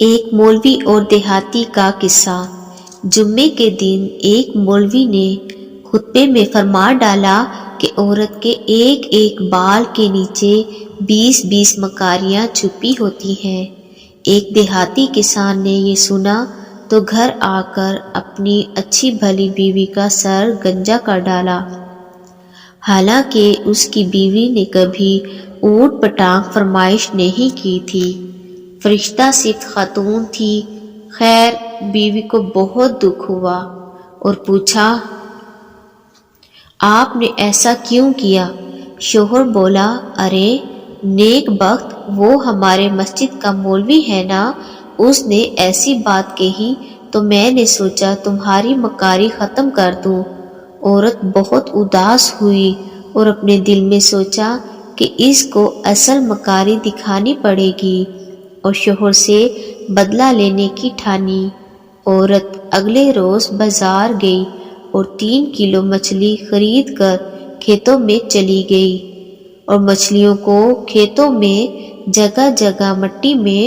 ایک مولوی اور دیہاتی کا قصہ۔ جمعے کے دن ایک مولوی نے خطبے میں فرما ڈالا کہ عورت کے ایک ایک بال کے نیچے 20 مکاریاں چھپی ہوتی ہیں۔ ایک دیہاتی کسان نے یہ سنا تو گھر آ کر اپنی اچھی بھلی بیوی کا سر گنجا کر ڈالا۔ حالانکہ اس کی بیوی نے کبھی اونٹ پٹانگ فرمائش نہیں کی تھی، فرشتہ صفت خاتون تھی۔ خیر بیوی کو بہت دکھ ہوا اور پوچھا، آپ نے ایسا کیوں کیا؟ شوہر بولا، ارے نیک بخت وہ ہمارے مسجد کا مولوی ہے نا، اس نے ایسی بات کہی تو میں نے سوچا تمہاری مکاری ختم کر دوں۔ عورت بہت اداس ہوئی اور اپنے دل میں سوچا کہ اس کو اصل مکاری دکھانی پڑے گی اور شوہر سے بدلہ لینے کی ٹھانی۔ عورت اگلے روز بازار گئی اور 3 کلو مچھلی خرید کر کھیتوں میں چلی گئی اور مچھلیوں کو کھیتوں میں جگہ جگہ مٹی میں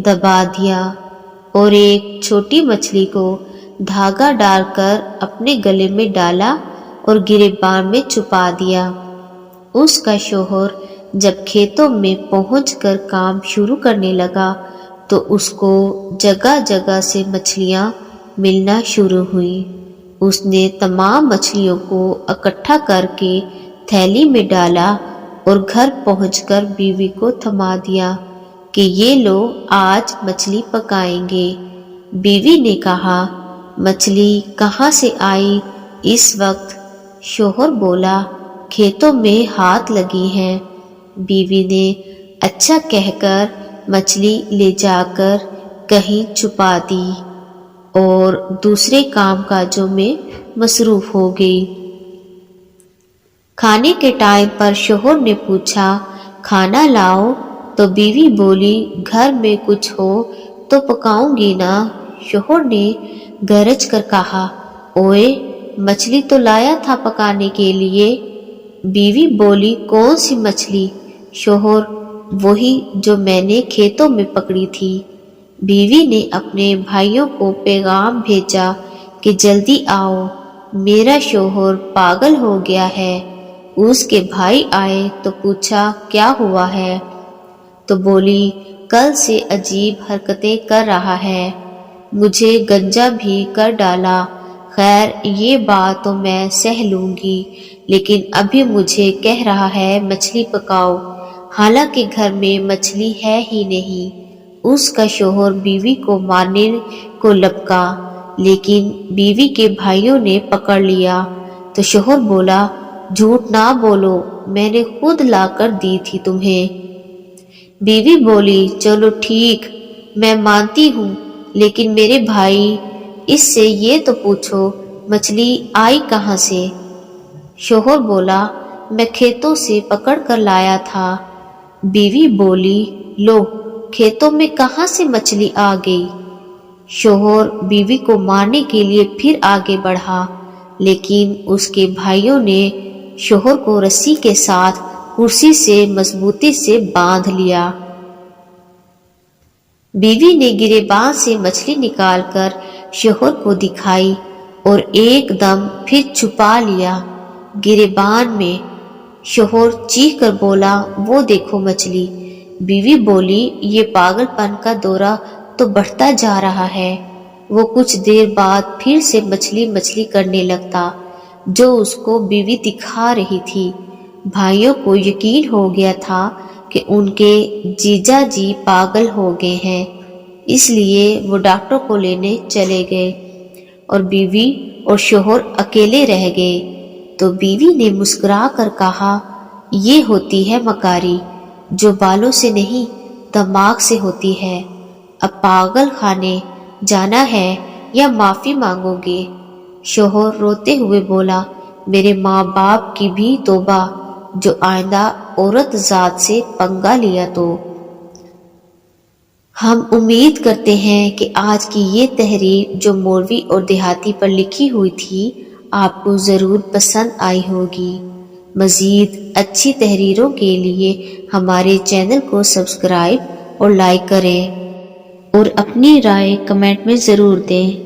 دبا دیا اور ایک چھوٹی مچھلی کو دھاگا ڈال کر اپنے گلے میں ڈالا اور گریبان میں چھپا دیا۔ اس کا شوہر جب کھیتوں میں پہنچ کر کام شروع کرنے لگا تو اس کو جگہ جگہ سے مچھلیاں ملنا شروع ہوئیں۔ اس نے تمام مچھلیوں کو اکٹھا کر کے تھیلی میں ڈالا اور گھر پہنچ کر بیوی کو تھما دیا کہ یہ لو آج مچھلی پکائیں گے۔ بیوی نے کہا، مچھلی کہاں سے آئی اس وقت؟ شوہر بولا، کھیتوں میں ہاتھ لگی ہیں۔ بیوی نے اچھا کہہ کر مچھلی لے جا کر کہیں چھپا دی اور دوسرے کام کاجوں میں مصروف ہو گئی۔ کھانے کے ٹائم پر شوہر نے پوچھا، کھانا لاؤ؟ تو بیوی بولی، گھر میں کچھ ہو تو پکاؤں گی نا۔ شوہر نے گرج کر کہا، اوئے مچھلی تو لایا تھا پکانے کے لیے۔ بیوی بولی، کون سی مچھلی؟ شوہر، وہی جو میں نے کھیتوں میں پکڑی تھی۔ بیوی نے اپنے بھائیوں کو پیغام بھیجا کہ جلدی آؤ، میرا شوہر پاگل ہو گیا ہے۔ اس کے بھائی آئے تو پوچھا کیا ہوا ہے؟ تو بولی، کل سے عجیب حرکتیں کر رہا ہے، مجھے گنجا بھی کر ڈالا۔ خیر یہ بات تو میں سہ لوں گی، لیکن ابھی مجھے کہہ رہا ہے مچھلی پکاؤ، حالانکہ گھر میں مچھلی ہے ہی نہیں۔ اس کا شوہر بیوی کو مارنے کو لپکا، لیکن بیوی کے بھائیوں نے پکڑ لیا تو شوہر بولا، جھوٹ نہ بولو، میں نے خود لا کر دی تھی تمہیں۔ بیوی بولی، چلو ٹھیک، میں مانتی ہوں، لیکن میرے بھائی، اس سے یہ تو پوچھو مچھلی آئی کہاں سے؟ شوہر بولا، میں کھیتوں سے پکڑ کر لایا تھا۔ بیوی بولی، لو کھیتوں میں کہاں سے مچھلی آ گئی؟ شوہر بیوی کو مارنے کے لیے پھر آگے بڑھا، لیکن اس کے بھائیوں نے شوہر کو رسی کے ساتھ کرسی سے مضبوطی سے باندھ لیا۔ بیوی نے گریبان سے مچھلی نکال کر شوہر کو دکھائی اور ایک دم پھر چھپا لیا گریبان میں۔ شوہر چیخ کر بولا، وہ دیکھو مچھلی۔ بیوی بولی، یہ پاگل پن کا دورہ تو بڑھتا جا رہا ہے۔ وہ کچھ دیر بعد پھر سے مچھلی مچھلی کرنے لگتا، جو اس کو بیوی دکھا رہی تھی۔ بھائیوں کو یقین ہو گیا تھا کہ ان کے جیجا جی پاگل ہو گئے ہیں، اس لیے وہ ڈاکٹر کو لینے چلے گئے اور بیوی اور شوہر اکیلے رہ گئے۔ تو بیوی نے مسکرا کر کہا، یہ ہوتی ہے مکاری، جو بالوں سے نہیں دماغ سے ہوتی ہے۔ اب پاگل خانے جانا ہے یا معافی مانگو گے؟ شوہر روتے ہوئے بولا، میرے ماں باپ کی بھی توبہ، جو آئندہ عورت ذات سے پنگا لیا تو۔ ہم امید کرتے ہیں کہ آج کی یہ تحریر جو مولوی اور دیہاتی پر لکھی ہوئی تھی آپ کو ضرور پسند آئی ہوگی۔ مزید اچھی تحریروں کے لیے ہمارے چینل کو سبسکرائب اور لائک کریں اور اپنی رائے کمنٹ میں ضرور دیں۔